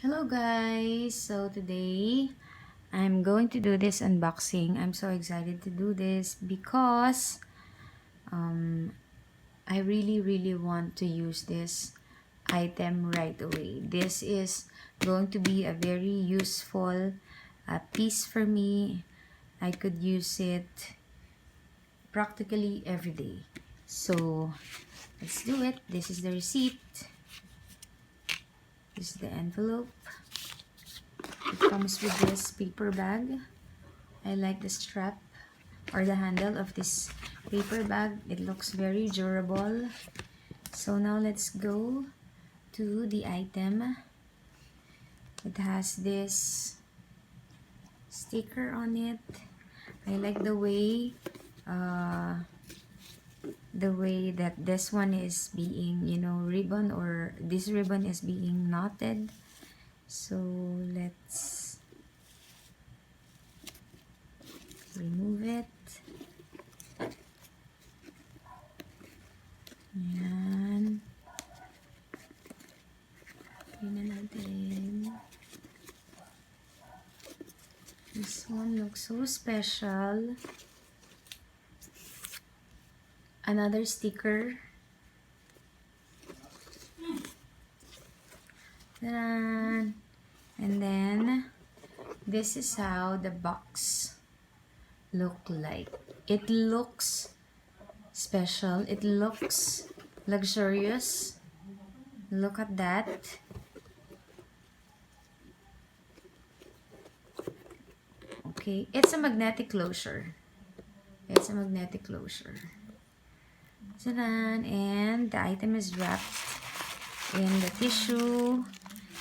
Hello guys! So today, I'm going to do this unboxing. I'm so excited to do this because I really want to use this item right away. This is going to be a very useful piece for me. I could use it practically every day. So, let's do it. This is the receipt. This is the envelope. It comes with this paper bag. I like the strap or the handle of this paper bag. It looks very durable. So now let's go to the item. It has this sticker on it. I like the way that this one is being, ribbon, or this ribbon is being knotted. So let's remove it. Yan. Tingnan natin. This one looks so special. Another sticker. Ta-da! And then, this is how the box look like. It looks special. It looks luxurious. Look at that. Okay, it's a magnetic closure. It's a magnetic closure. Ta-da! And the item is wrapped in the tissue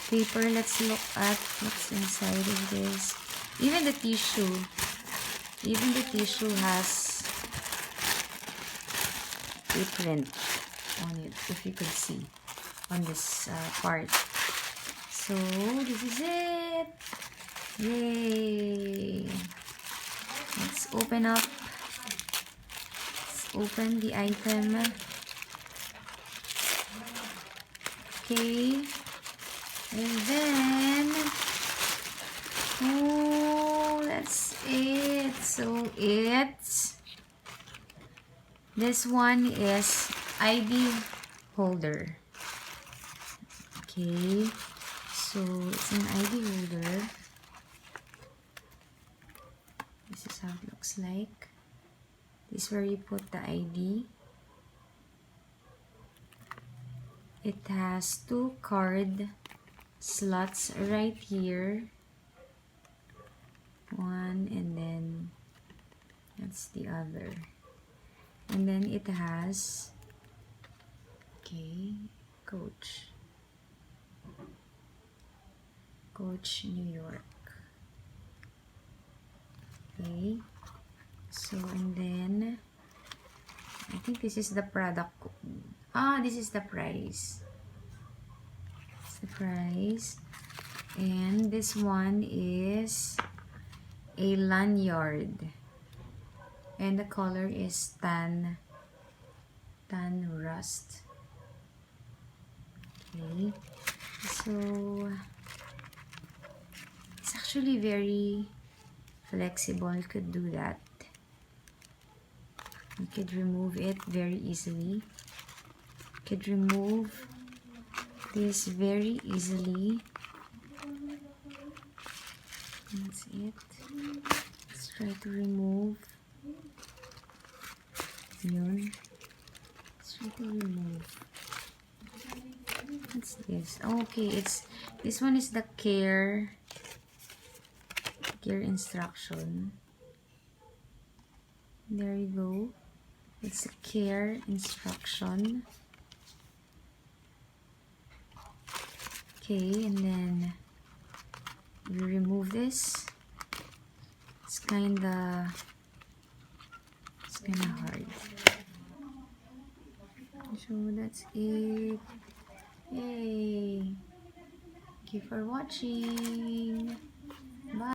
paper. Let's look at what's inside of this. Even the tissue has a print on it, if you could see on this part. So this is it. Yay! Let's open up. Let's open the item. Okay, and then, oh, that's it. So this one is ID holder. Okay, so it's an ID holder. This is how it looks like. This is where you put the ID. It has two card slots right here. One, and then that's the other. And then it has, okay, Coach New York. Okay, so and then I think this is the product. This is the price. It's the price. And this one is a lanyard. And the color is tan rust. Okay. So it's actually very flexible. You could do that. You could remove it very easily. You could remove this very easily. That's it. Let's try to remove. Yun. Let's try to remove. What's this? Okay, this one is the care instruction. There you go. It's a care instruction. Okay, and then you remove this. It's kinda hard. So that's it. Yay! Thank you for watching. Bye.